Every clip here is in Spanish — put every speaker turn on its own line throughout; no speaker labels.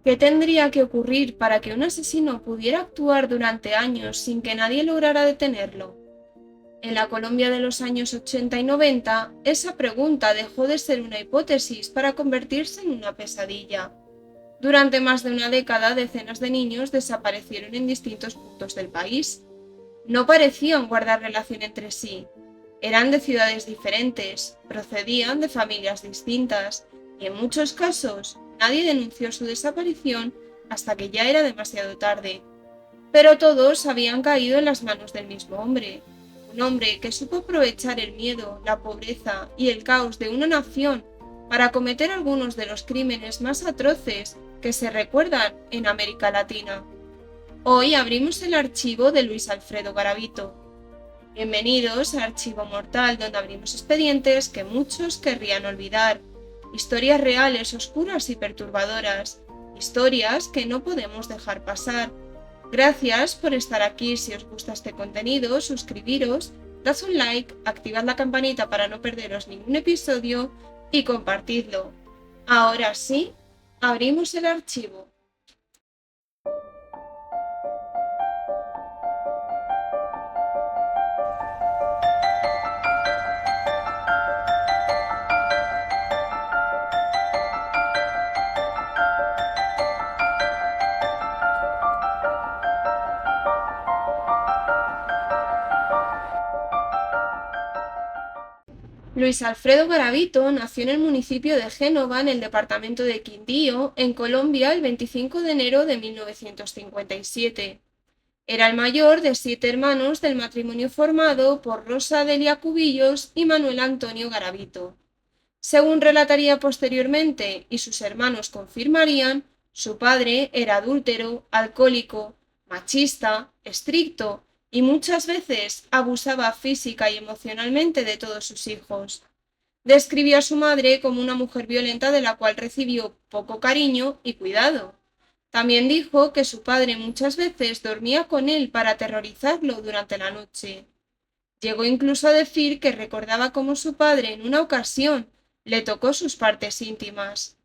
¿Qué tendría que ocurrir para que un asesino pudiera actuar durante años sin que nadie lograra detenerlo? En la Colombia de los años 80 y 90, esa pregunta dejó de ser una hipótesis para convertirse en una pesadilla. Durante más de una década, decenas de niños desaparecieron en distintos puntos del país. No parecían guardar relación entre sí. Eran de ciudades diferentes, procedían de familias distintas, y en muchos casos nadie denunció su desaparición hasta que ya era demasiado tarde. Pero todos habían caído en las manos del mismo hombre, un hombre que supo aprovechar el miedo, la pobreza y el caos de una nación para cometer algunos de los crímenes más atroces que se recuerdan en América Latina. Hoy abrimos el archivo de Luis Alfredo Garavito. Bienvenidos al Archivo Mortal, donde abrimos expedientes que muchos querrían olvidar, historias reales, oscuras y perturbadoras, historias que no podemos dejar pasar. Gracias por estar aquí. Si os gusta este contenido, suscribiros, dad un like, activad la campanita para no perderos ningún episodio y compartidlo. Ahora sí, abrimos el archivo. Luis Alfredo Garavito nació en el municipio de Génova, en el departamento de Quindío, en Colombia, el 25 de enero de 1957. Era el mayor de 7 hermanos del matrimonio formado por Rosa Delia Cubillos y Manuel Antonio Garavito. Según relataría posteriormente y sus hermanos confirmarían, su padre era adúltero, alcohólico, machista, estricto y muchas veces abusaba física y emocionalmente de todos sus hijos. Describió a su madre como una mujer violenta de la cual recibió poco cariño y cuidado. También dijo que su padre muchas veces dormía con él para aterrorizarlo durante la noche. Llegó incluso a decir que recordaba cómo su padre en una ocasión le tocó sus partes íntimas.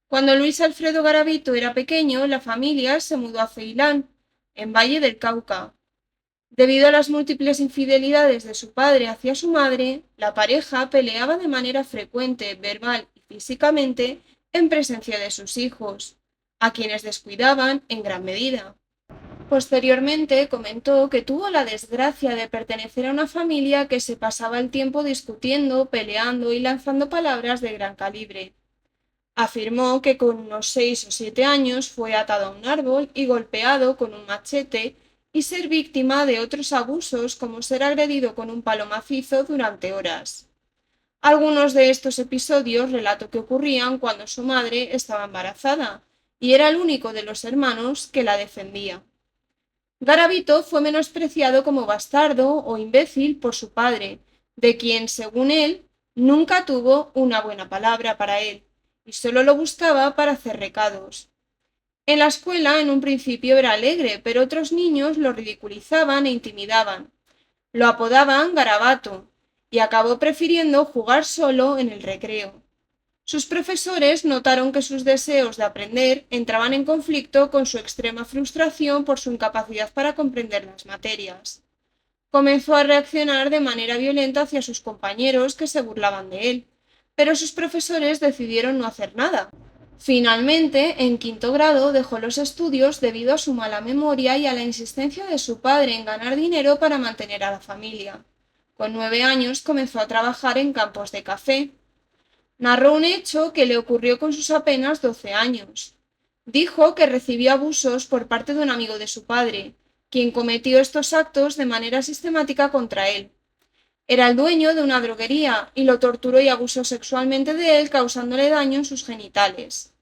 Cuando Luis Alfredo Garavito era pequeño, la familia se mudó a Ceilán, en Valle del Cauca. Debido a las múltiples infidelidades de su padre hacia su madre, la pareja peleaba de manera frecuente, verbal y físicamente, en presencia de sus hijos, a quienes descuidaban en gran medida. Posteriormente comentó que tuvo la desgracia de pertenecer a una familia que se pasaba el tiempo discutiendo, peleando y lanzando palabras de gran calibre. Afirmó que con unos 6 o 7 años fue atado a un árbol y golpeado con un machete y ser víctima de otros abusos como ser agredido con un palo macizo durante horas. Algunos de estos episodios relató que ocurrían cuando su madre estaba embarazada y era el único de los hermanos que la defendía. Garavito fue menospreciado como bastardo o imbécil por su padre, de quien, según él, nunca tuvo una buena palabra para él, y solo lo buscaba para hacer recados. En la escuela, en un principio era alegre, pero otros niños lo ridiculizaban e intimidaban. Lo apodaban Garabato, y acabó prefiriendo jugar solo en el recreo. Sus profesores notaron que sus deseos de aprender entraban en conflicto con su extrema frustración por su incapacidad para comprender las materias. Comenzó a reaccionar de manera violenta hacia sus compañeros que se burlaban de él, pero sus profesores decidieron no hacer nada. Finalmente, en quinto grado, dejó los estudios debido a su mala memoria y a la insistencia de su padre en ganar dinero para mantener a la familia. Con 9 años comenzó a trabajar en campos de café. Narró un hecho que le ocurrió con sus apenas 12 años. Dijo que recibió abusos por parte de un amigo de su padre, quien cometió estos actos de manera sistemática contra él. Era el dueño de una droguería y lo torturó y abusó sexualmente de él, causándole daño en sus genitales.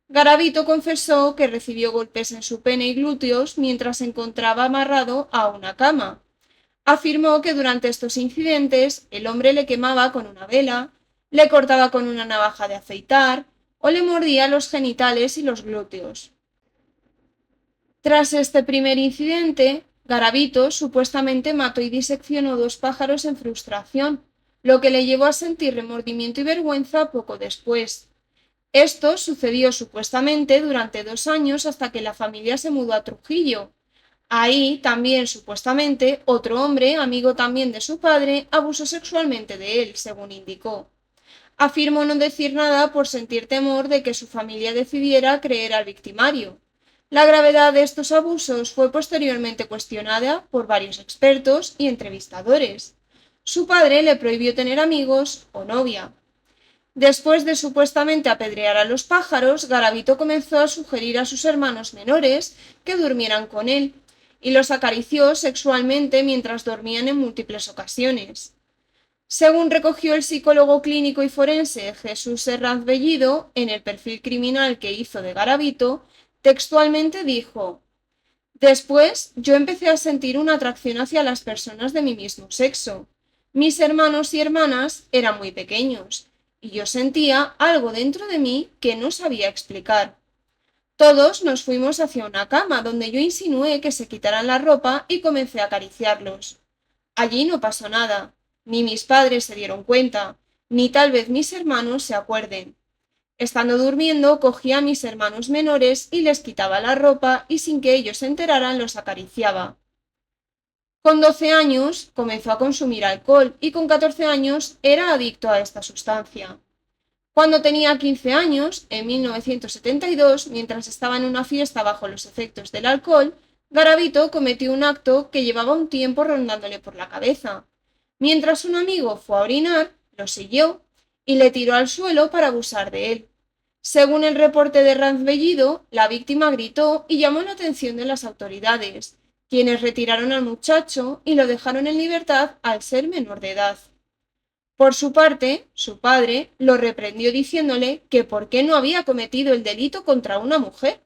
Garavito confesó que recibió golpes en su pene y glúteos mientras se encontraba amarrado a una cama. Afirmó que durante estos incidentes el hombre le quemaba con una vela, le cortaba con una navaja de afeitar o le mordía los genitales y los glúteos. Tras este primer incidente, Garavito supuestamente mató y diseccionó 2 pájaros en frustración, lo que le llevó a sentir remordimiento y vergüenza poco después. Esto sucedió supuestamente durante 2 años hasta que la familia se mudó a Trujillo. Ahí también supuestamente otro hombre, amigo también de su padre, abusó sexualmente de él, según indicó. Afirmó no decir nada por sentir temor de que su familia decidiera creer al victimario. La gravedad de estos abusos fue posteriormente cuestionada por varios expertos y entrevistadores. Su padre le prohibió tener amigos o novia. Después de supuestamente apedrear a los pájaros, Garavito comenzó a sugerir a sus hermanos menores que durmieran con él, y los acarició sexualmente mientras dormían en múltiples ocasiones. Según recogió el psicólogo clínico y forense Jesús Herranz Bellido en el perfil criminal que hizo de Garavito, textualmente dijo: Después yo empecé a sentir una atracción hacia las personas de mi mismo sexo. Mis hermanos y hermanas eran muy pequeños, y yo sentía algo dentro de mí que no sabía explicar. Todos nos fuimos hacia una cama donde yo insinué que se quitaran la ropa y comencé a acariciarlos. Allí no pasó nada, ni mis padres se dieron cuenta, ni tal vez mis hermanos se acuerden. Estando durmiendo, cogía a mis hermanos menores y les quitaba la ropa y sin que ellos se enteraran los acariciaba. Con 12 años comenzó a consumir alcohol y con 14 años era adicto a esta sustancia. Cuando tenía 15 años, en 1972, mientras estaba en una fiesta bajo los efectos del alcohol, Garavito cometió un acto que llevaba un tiempo rondándole por la cabeza. Mientras un amigo fue a orinar, lo siguió y le tiró al suelo para abusar de él. Según el reporte de Ranz Bellido, la víctima gritó y llamó la atención de las autoridades, quienes retiraron al muchacho y lo dejaron en libertad al ser menor de edad. Por su parte, su padre lo reprendió diciéndole que por qué no había cometido el delito contra una mujer.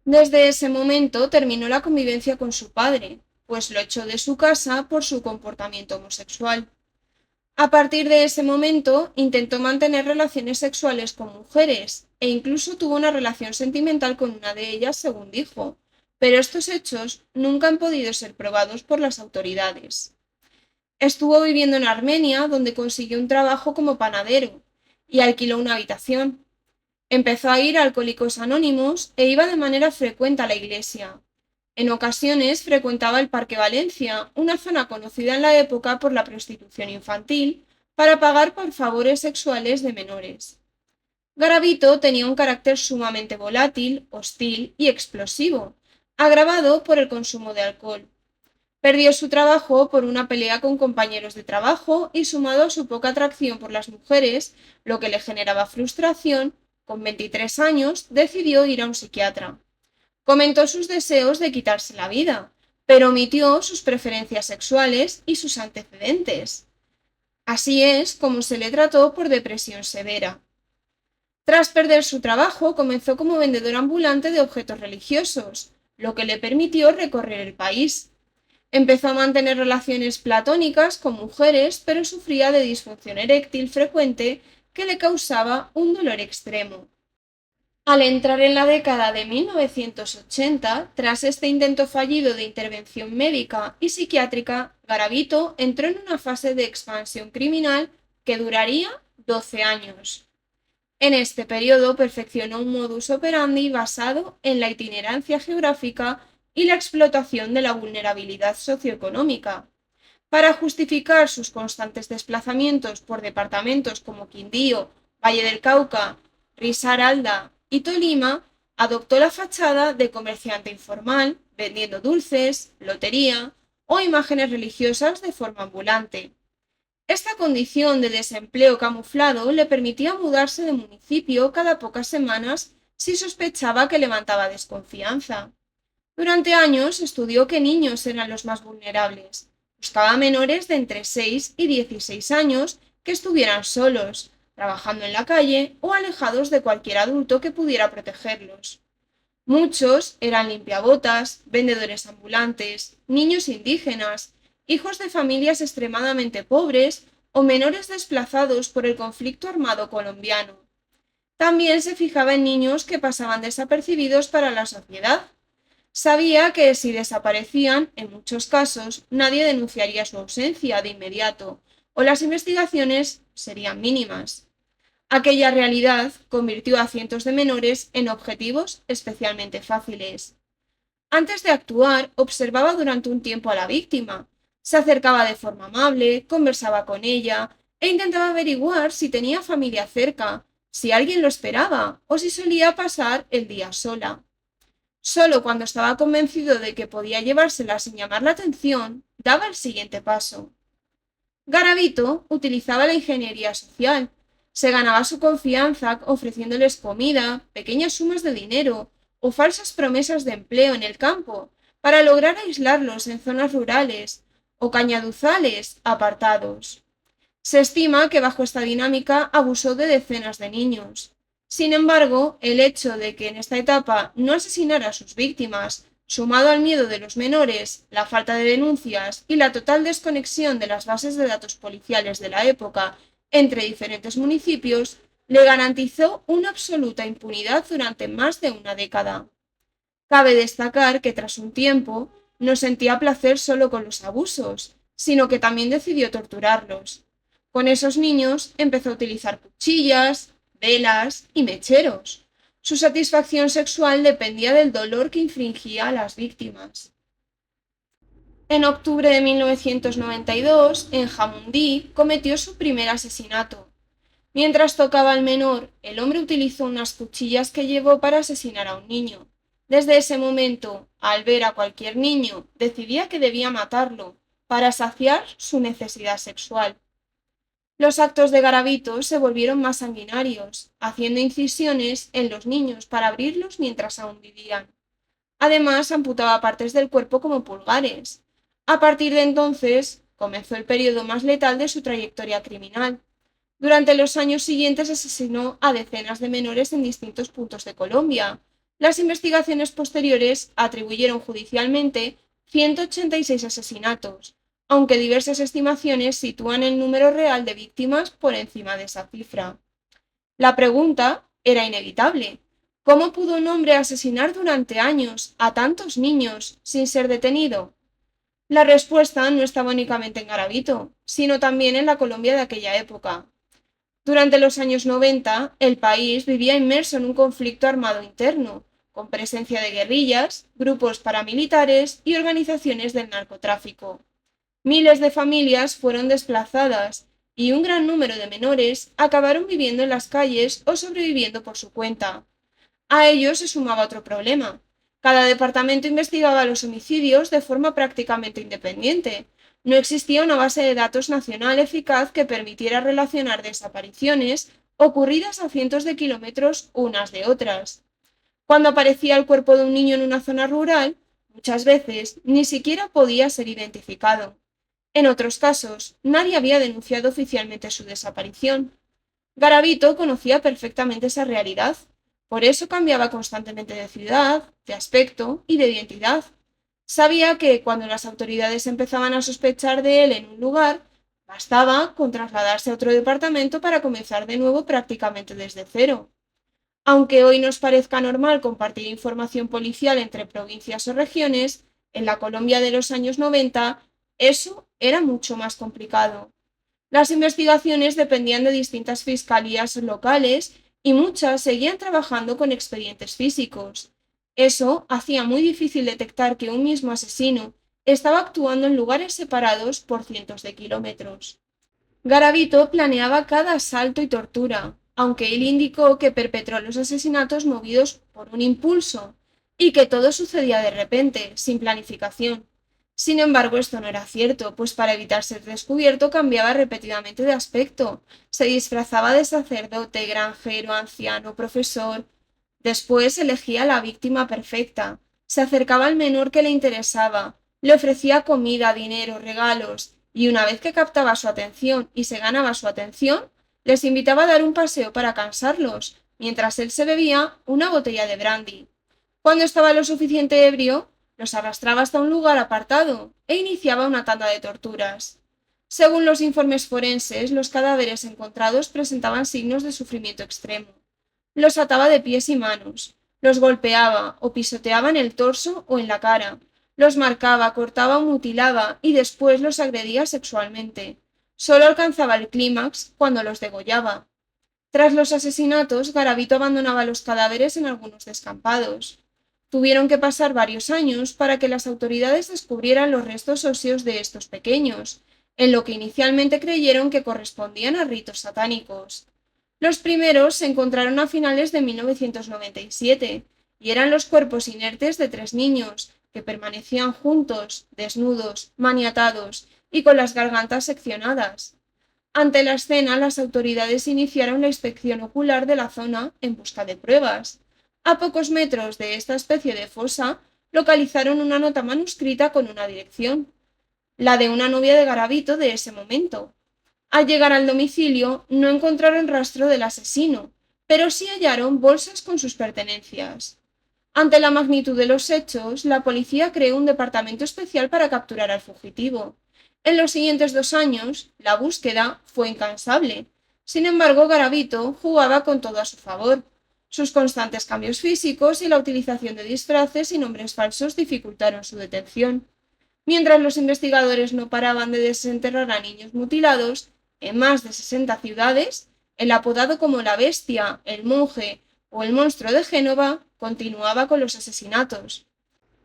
Desde ese momento terminó la convivencia con su padre, pues lo echó de su casa por su comportamiento homosexual. A partir de ese momento intentó mantener relaciones sexuales con mujeres e incluso tuvo una relación sentimental con una de ellas, según dijo, pero estos hechos nunca han podido ser probados por las autoridades. Estuvo viviendo en Armenia, donde consiguió un trabajo como panadero y alquiló una habitación. Empezó a ir a Alcohólicos Anónimos e iba de manera frecuente a la iglesia. En ocasiones frecuentaba el Parque Valencia, una zona conocida en la época por la prostitución infantil, para pagar por favores sexuales de menores. Garavito tenía un carácter sumamente volátil, hostil y explosivo, agravado por el consumo de alcohol. Perdió su trabajo por una pelea con compañeros de trabajo y sumado a su poca atracción por las mujeres, lo que le generaba frustración, con 23 años decidió ir a un psiquiatra. Comentó sus deseos de quitarse la vida, pero omitió sus preferencias sexuales y sus antecedentes. Así es como se le trató por depresión severa. Tras perder su trabajo, comenzó como vendedor ambulante de objetos religiosos, lo que le permitió recorrer el país. Empezó a mantener relaciones platónicas con mujeres, pero sufría de disfunción eréctil frecuente que le causaba un dolor extremo. Al entrar en la década de 1980, tras este intento fallido de intervención médica y psiquiátrica, Garavito entró en una fase de expansión criminal que duraría 12 años. En este periodo perfeccionó un modus operandi basado en la itinerancia geográfica y la explotación de la vulnerabilidad socioeconómica. Para justificar sus constantes desplazamientos por departamentos como Quindío, Valle del Cauca, Risaralda y Tolima, adoptó la fachada de comerciante informal, vendiendo dulces, lotería o imágenes religiosas de forma ambulante. Esta condición de desempleo camuflado le permitía mudarse de municipio cada pocas semanas si sospechaba que levantaba desconfianza. Durante años estudió qué niños eran los más vulnerables. Buscaba menores de entre 6 y 16 años que estuvieran solos, trabajando en la calle o alejados de cualquier adulto que pudiera protegerlos. Muchos eran limpiabotas, vendedores ambulantes, niños indígenas, hijos de familias extremadamente pobres o menores desplazados por el conflicto armado colombiano. También se fijaba en niños que pasaban desapercibidos para la sociedad. Sabía que si desaparecían, en muchos casos, nadie denunciaría su ausencia de inmediato, o las investigaciones serían mínimas. Aquella realidad convirtió a cientos de menores en objetivos especialmente fáciles. Antes de actuar, observaba durante un tiempo a la víctima. Se acercaba de forma amable, conversaba con ella e intentaba averiguar si tenía familia cerca, si alguien lo esperaba o si solía pasar el día sola. Solo cuando estaba convencido de que podía llevársela sin llamar la atención, daba el siguiente paso. Garavito utilizaba la ingeniería social. Se ganaba su confianza ofreciéndoles comida, pequeñas sumas de dinero o falsas promesas de empleo en el campo para lograr aislarlos en zonas rurales o cañaduzales apartados. Se estima que bajo esta dinámica abusó de decenas de niños. Sin embargo, el hecho de que en esta etapa no asesinara a sus víctimas, sumado al miedo de los menores, la falta de denuncias y la total desconexión de las bases de datos policiales de la época entre diferentes municipios, le garantizó una absoluta impunidad durante más de una década. Cabe destacar que tras un tiempo no sentía placer solo con los abusos, sino que también decidió torturarlos. Con esos niños empezó a utilizar cuchillas, velas y mecheros. Su satisfacción sexual dependía del dolor que infringía a las víctimas. En octubre de 1992, en Jamundí, cometió su primer asesinato. Mientras tocaba al menor, el hombre utilizó unas cuchillas que llevó para asesinar a un niño. Desde ese momento, al ver a cualquier niño, decidía que debía matarlo, para saciar su necesidad sexual. Los actos de Garavito se volvieron más sanguinarios, haciendo incisiones en los niños para abrirlos mientras aún vivían. Además, amputaba partes del cuerpo como pulgares. A partir de entonces, comenzó el periodo más letal de su trayectoria criminal. Durante los años siguientes asesinó a decenas de menores en distintos puntos de Colombia. Las investigaciones posteriores atribuyeron judicialmente 186 asesinatos, aunque diversas estimaciones sitúan el número real de víctimas por encima de esa cifra. La pregunta era inevitable. ¿Cómo pudo un hombre asesinar durante años a tantos niños sin ser detenido? La respuesta no estaba únicamente en Garavito, sino también en la Colombia de aquella época. Durante los años 90, el país vivía inmerso en un conflicto armado interno, con presencia de guerrillas, grupos paramilitares y organizaciones del narcotráfico. Miles de familias fueron desplazadas y un gran número de menores acabaron viviendo en las calles o sobreviviendo por su cuenta. A ello se sumaba otro problema. Cada departamento investigaba los homicidios de forma prácticamente independiente. No existía una base de datos nacional eficaz que permitiera relacionar desapariciones ocurridas a cientos de kilómetros unas de otras. Cuando aparecía el cuerpo de un niño en una zona rural, muchas veces ni siquiera podía ser identificado. En otros casos, nadie había denunciado oficialmente su desaparición. Garavito conocía perfectamente esa realidad. Por eso cambiaba constantemente de ciudad, de aspecto y de identidad. Sabía que cuando las autoridades empezaban a sospechar de él en un lugar, bastaba con trasladarse a otro departamento para comenzar de nuevo prácticamente desde cero. Aunque hoy nos parezca normal compartir información policial entre provincias o regiones, en la Colombia de los años 90 eso era mucho más complicado. Las investigaciones dependían de distintas fiscalías locales y muchas seguían trabajando con expedientes físicos. Eso hacía muy difícil detectar que un mismo asesino estaba actuando en lugares separados por cientos de kilómetros. Garavito planeaba cada asalto y tortura, aunque él indicó que perpetró los asesinatos movidos por un impulso y que todo sucedía de repente, sin planificación. Sin embargo, esto no era cierto, pues para evitar ser descubierto cambiaba repetidamente de aspecto. Se disfrazaba de sacerdote, granjero, anciano, profesor. Después elegía a la víctima perfecta. Se acercaba al menor que le interesaba, le ofrecía comida, dinero, regalos, y una vez que captaba su atención y se ganaba su atención, les invitaba a dar un paseo para cansarlos, mientras él se bebía una botella de brandy. Cuando estaba lo suficiente ebrio, los arrastraba hasta un lugar apartado e iniciaba una tanda de torturas. Según los informes forenses, los cadáveres encontrados presentaban signos de sufrimiento extremo. Los ataba de pies y manos, los golpeaba o pisoteaba en el torso o en la cara, los marcaba, cortaba o mutilaba y después los agredía sexualmente. Solo alcanzaba el clímax cuando los degollaba. Tras los asesinatos, Garavito abandonaba los cadáveres en algunos descampados. Tuvieron que pasar varios años para que las autoridades descubrieran los restos óseos de estos pequeños, en lo que inicialmente creyeron que correspondían a ritos satánicos. Los primeros se encontraron a finales de 1997 y eran los cuerpos inertes de 3 niños, que permanecían juntos, desnudos, maniatados y con las gargantas seccionadas. Ante la escena, las autoridades iniciaron la inspección ocular de la zona en busca de pruebas. A pocos metros de esta especie de fosa, localizaron una nota manuscrita con una dirección, la de una novia de Garavito de ese momento. Al llegar al domicilio, no encontraron rastro del asesino, pero sí hallaron bolsas con sus pertenencias. Ante la magnitud de los hechos, la policía creó un departamento especial para capturar al fugitivo. En los siguientes 2 años, la búsqueda fue incansable. Sin embargo, Garavito jugaba con todo a su favor. Sus constantes cambios físicos y la utilización de disfraces y nombres falsos dificultaron su detención. Mientras los investigadores no paraban de desenterrar a niños mutilados, en más de 60 ciudades, el apodado como la Bestia, el Monje o el Monstruo de Génova continuaba con los asesinatos.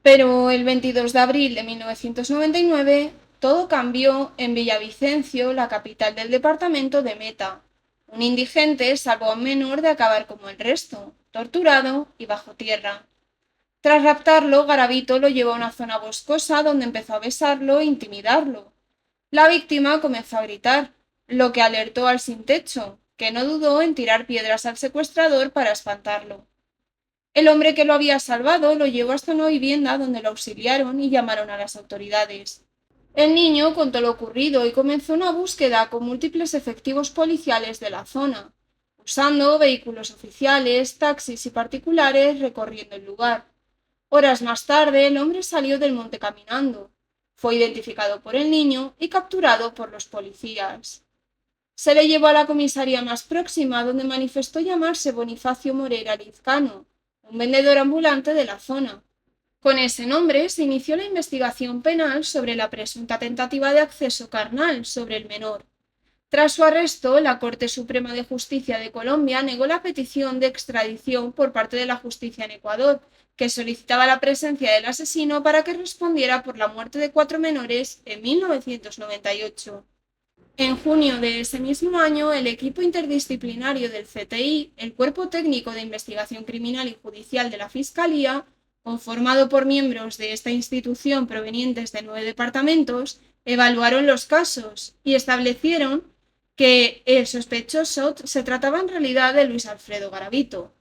Pero el 22 de abril de 1999, todo cambió en Villavicencio, la capital del departamento de Meta. Un indigente salvó a un menor de acabar como el resto, torturado y bajo tierra. Tras raptarlo, Garavito lo llevó a una zona boscosa donde empezó a besarlo e intimidarlo. La víctima comenzó a gritar, lo que alertó al sin techo, que no dudó en tirar piedras al secuestrador para espantarlo. El hombre que lo había salvado lo llevó hasta una vivienda donde lo auxiliaron y llamaron a las autoridades. El niño contó lo ocurrido y comenzó una búsqueda con múltiples efectivos policiales de la zona, usando vehículos oficiales, taxis y particulares recorriendo el lugar. Horas más tarde, el hombre salió del monte caminando. Fue identificado por el niño y capturado por los policías. Se le llevó a la comisaría más próxima, donde manifestó llamarse Bonifacio Morera Lizcano, un vendedor ambulante de la zona. Con ese nombre se inició la investigación penal sobre la presunta tentativa de acceso carnal sobre el menor. Tras su arresto, la Corte Suprema de Justicia de Colombia negó la petición de extradición por parte de la justicia en Ecuador, que solicitaba la presencia del asesino para que respondiera por la muerte de 4 menores en 1998. En junio de ese mismo año, el equipo interdisciplinario del CTI, el Cuerpo Técnico de Investigación Criminal y Judicial de la Fiscalía, conformado por miembros de esta institución provenientes de 9 departamentos, evaluaron los casos y establecieron que el sospechoso se trataba en realidad de Luis Alfredo Garavito.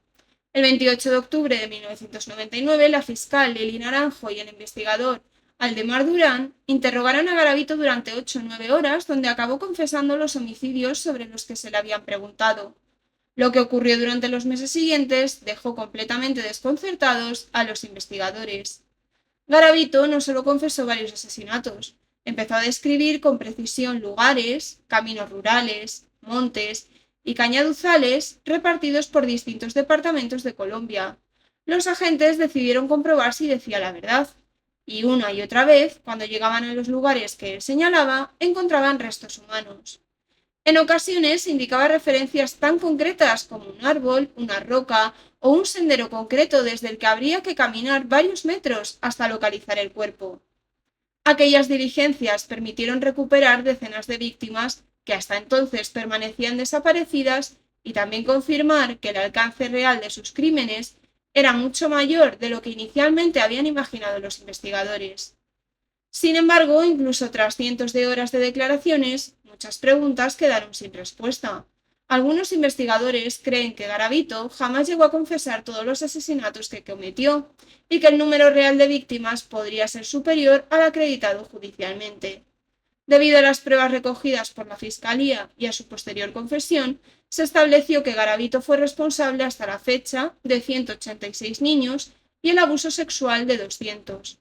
El 28 de octubre de 1999, la fiscal Lili Naranjo y el investigador Aldemar Durán interrogaron a Garavito durante 8 o 9 horas, donde acabó confesando los homicidios sobre los que se le habían preguntado. Lo que ocurrió durante los meses siguientes dejó completamente desconcertados a los investigadores. Garavito no solo confesó varios asesinatos, empezó a describir con precisión lugares, caminos rurales, montes y cañaduzales repartidos por distintos departamentos de Colombia. Los agentes decidieron comprobar si decía la verdad, y una y otra vez, cuando llegaban a los lugares que él señalaba, encontraban restos humanos. En ocasiones indicaba referencias tan concretas como un árbol, una roca o un sendero concreto desde el que habría que caminar varios metros hasta localizar el cuerpo. Aquellas diligencias permitieron recuperar decenas de víctimas que hasta entonces permanecían desaparecidas y también confirmar que el alcance real de sus crímenes era mucho mayor de lo que inicialmente habían imaginado los investigadores. Sin embargo, incluso tras cientos de horas de declaraciones, muchas preguntas quedaron sin respuesta. Algunos investigadores creen que Garavito jamás llegó a confesar todos los asesinatos que cometió y que el número real de víctimas podría ser superior al acreditado judicialmente. Debido a las pruebas recogidas por la Fiscalía y a su posterior confesión, se estableció que Garavito fue responsable hasta la fecha de 186 niños y el abuso sexual de 200.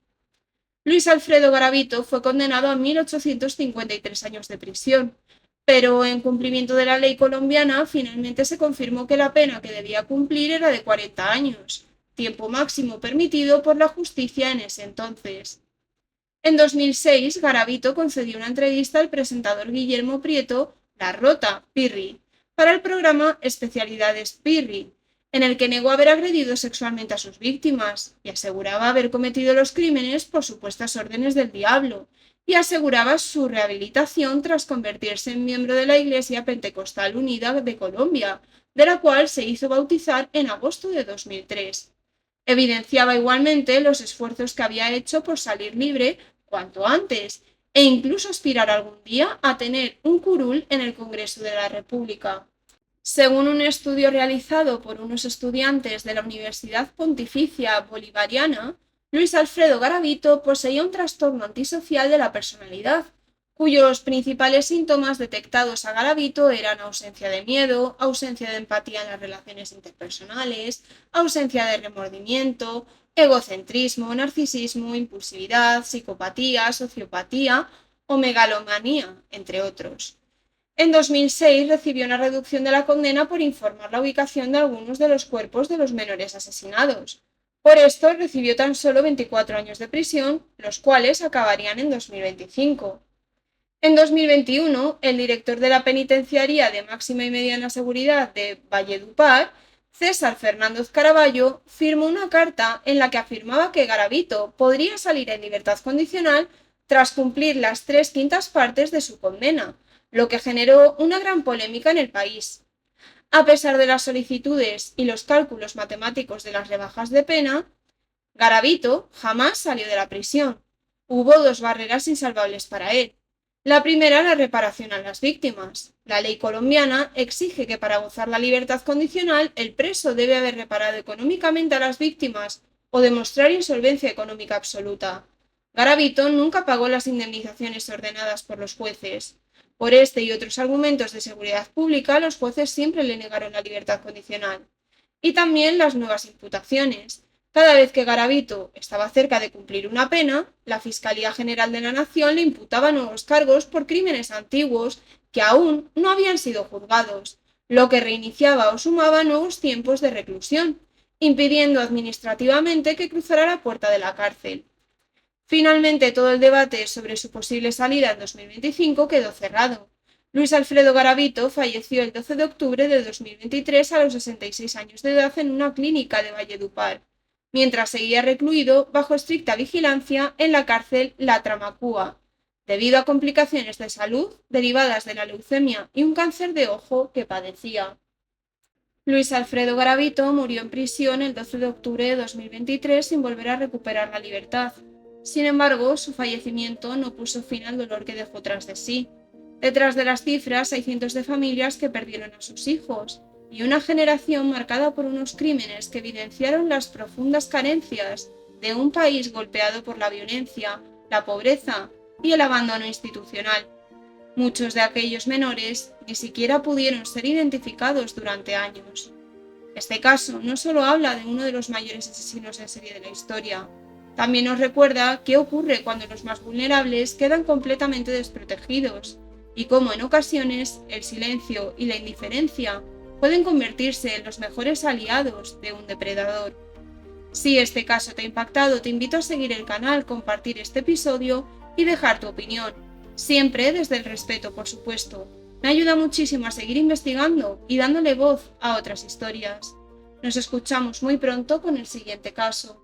Luis Alfredo Garavito fue condenado a 1.853 años de prisión, pero en cumplimiento de la ley colombiana finalmente se confirmó que la pena que debía cumplir era de 40 años, tiempo máximo permitido por la justicia en ese entonces. En 2006, Garavito concedió una entrevista al presentador Guillermo Prieto, La Rota, Pirri, para el programa Especialidades Pirri, en el que negó haber agredido sexualmente a sus víctimas y aseguraba haber cometido los crímenes por supuestas órdenes del diablo, y aseguraba su rehabilitación tras convertirse en miembro de la Iglesia Pentecostal Unida de Colombia, de la cual se hizo bautizar en agosto de 2003. Evidenciaba igualmente los esfuerzos que había hecho por salir libre cuanto antes e incluso aspirar algún día a tener un curul en el Congreso de la República. Según un estudio realizado por unos estudiantes de la Universidad Pontificia Bolivariana, Luis Alfredo Garavito poseía un trastorno antisocial de la personalidad, cuyos principales síntomas detectados a Garavito eran ausencia de miedo, ausencia de empatía en las relaciones interpersonales, ausencia de remordimiento, egocentrismo, narcisismo, impulsividad, psicopatía, sociopatía o megalomanía, entre otros. En 2006 recibió una reducción de la condena por informar la ubicación de algunos de los cuerpos de los menores asesinados. Por esto recibió tan solo 24 años de prisión, los cuales acabarían en 2025. En 2021, el director de la Penitenciaría de Máxima y Mediana Seguridad de Valledupar, César Fernández Caraballo, firmó una carta en la que afirmaba que Garavito podría salir en libertad condicional tras cumplir las 3/5 partes de su condena, lo que generó una gran polémica en el país. A pesar de las solicitudes y los cálculos matemáticos de las rebajas de pena, Garavito jamás salió de la prisión. Hubo dos barreras insalvables para él. La primera, la reparación a las víctimas. La ley colombiana exige que para gozar la libertad condicional el preso debe haber reparado económicamente a las víctimas o demostrar insolvencia económica absoluta. Garavito nunca pagó las indemnizaciones ordenadas por los jueces. Por este y otros argumentos de seguridad pública, los jueces siempre le negaron la libertad condicional. Y también las nuevas imputaciones. Cada vez que Garavito estaba cerca de cumplir una pena, la Fiscalía General de la Nación le imputaba nuevos cargos por crímenes antiguos que aún no habían sido juzgados, lo que reiniciaba o sumaba nuevos tiempos de reclusión, impidiendo administrativamente que cruzara la puerta de la cárcel. Finalmente, todo el debate sobre su posible salida en 2025 quedó cerrado. Luis Alfredo Garavito falleció el 12 de octubre de 2023 a los 66 años de edad en una clínica de Valledupar, mientras seguía recluido bajo estricta vigilancia en la cárcel La Tramacúa, debido a complicaciones de salud derivadas de la leucemia y un cáncer de ojo que padecía. Luis Alfredo Garavito murió en prisión el 12 de octubre de 2023 sin volver a recuperar la libertad. Sin embargo, su fallecimiento no puso fin al dolor que dejó tras de sí. Detrás de las cifras hay cientos de familias que perdieron a sus hijos, y una generación marcada por unos crímenes que evidenciaron las profundas carencias de un país golpeado por la violencia, la pobreza y el abandono institucional. Muchos de aquellos menores ni siquiera pudieron ser identificados durante años. Este caso no solo habla de uno de los mayores asesinos en serie de la historia, también nos recuerda qué ocurre cuando los más vulnerables quedan completamente desprotegidos y cómo en ocasiones el silencio y la indiferencia pueden convertirse en los mejores aliados de un depredador. Si este caso te ha impactado, te invito a seguir el canal, compartir este episodio y dejar tu opinión, siempre desde el respeto, por supuesto. Me ayuda muchísimo a seguir investigando y dándole voz a otras historias. Nos escuchamos muy pronto con el siguiente caso.